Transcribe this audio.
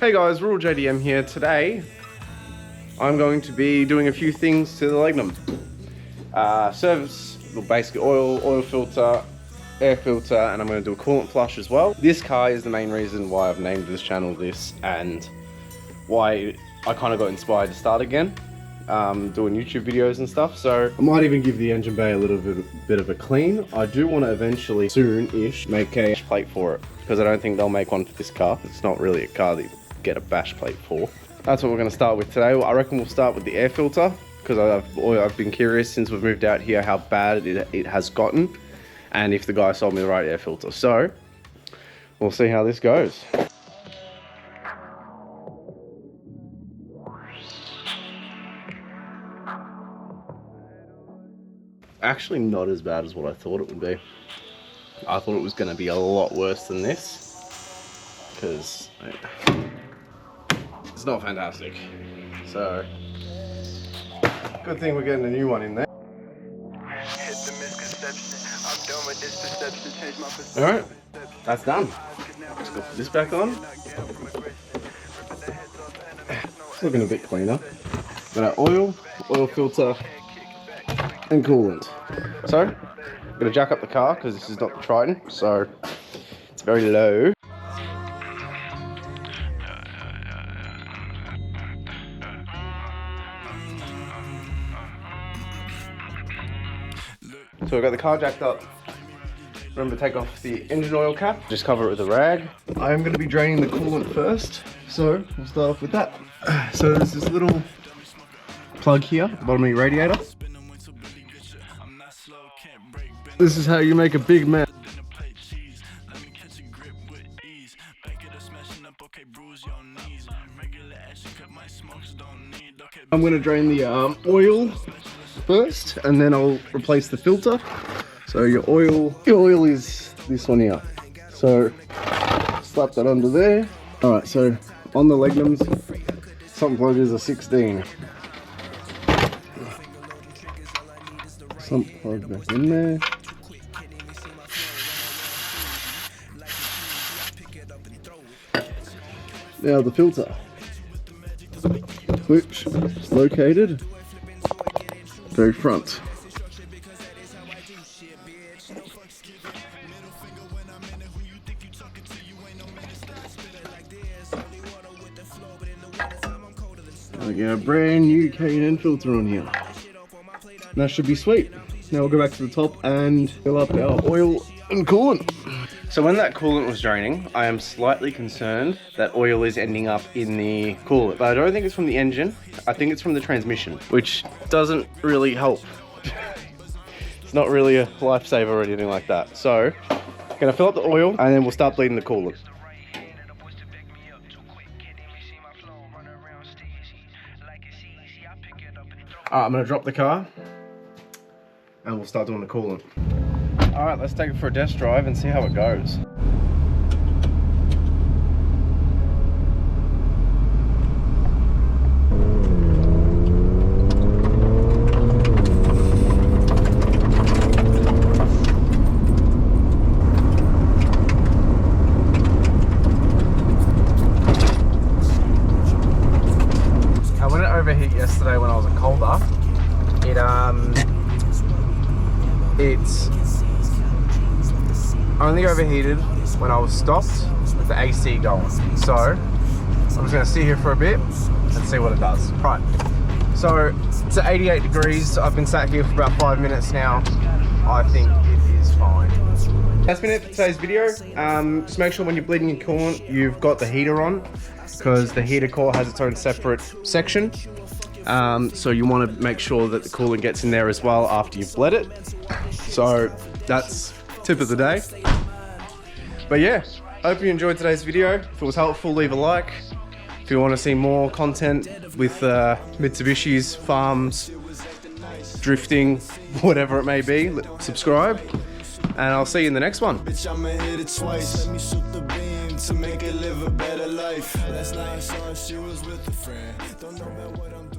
Hey guys, Rural JDM here. Today I'm going to be doing a few things to the Legnum. Service, well, basically oil filter, air filter, and I'm going to do a coolant flush as well. This car is the main reason why I've named this channel this, and why I kind of got inspired to start again doing YouTube videos and stuff. So I might even give the engine bay a little bit of a clean. I do want to eventually, soon-ish, make a plate for it, because I don't think they'll make one for this car. It's not really a car that you get a bash plate for. That's what we're going to start with today. I reckon we'll start with the air filter, because I've been curious since we've moved out here how bad it has gotten, and if the guy sold me the right air filter. So we'll see how this goes. Actually not as bad as what I thought it would be. I thought it was going to be a lot worse than this, because it's not fantastic. So good thing we're getting a new one in there. Alright, that's done. Let's go put this back on. It's looking a bit cleaner. Got our oil filter, and coolant. So I'm gonna jack up the car because this is not the Triton, so it's very low. So I've got the car jacked up. Remember to take off the engine oil cap, just cover it with a rag. I am going to be draining the coolant first, so we'll start off with that. So there's this little plug here at the bottom of your radiator. This is how you make a big mess. I'm going to drain the oil first, and then I'll replace the filter. So your oil is this one here. So slap that under there. All right, so on the Legnums, sump plug is a 16. Sump plug back in there. Now the filter, which is located very front. I got a brand new K&N filter on here. And that should be sweet. Now we'll go back to the top and fill up our oil and coolant. So when that coolant was draining, I am slightly concerned that oil is ending up in the coolant. But I don't think it's from the engine. I think it's from the transmission, which doesn't really help. It's not really a lifesaver or anything like that. So I'm gonna fill up the oil and then we'll start bleeding the coolant. Alright, I'm gonna drop the car and we'll start doing the coolant. Alright, let's take it for a test drive and see how it goes. When it overheat yesterday when I was at Colder, it's only overheated when I was stopped with the AC going. So I'm just going to sit here for a bit and see what it does. Right, so it's at 88 degrees. I've been sat here for about 5 minutes now. I think it is fine. That's been it for today's video. Just make sure when you're bleeding your coolant, you've got the heater on, because the heater core has its own separate section. So you want to make sure that the coolant gets in there as well after you've bled it. So that's tip of the day. But yeah, hope you enjoyed today's video. If it was helpful, leave a like. If you want to see more content with Mitsubishi's, farms, drifting, whatever it may be, subscribe. And I'll see you in the next one. Bitch, I'ma hit it twice. Let me shoot the beam to make it live a better life. Last night I saw her, she was with a friend. Don't know about what I'm doing.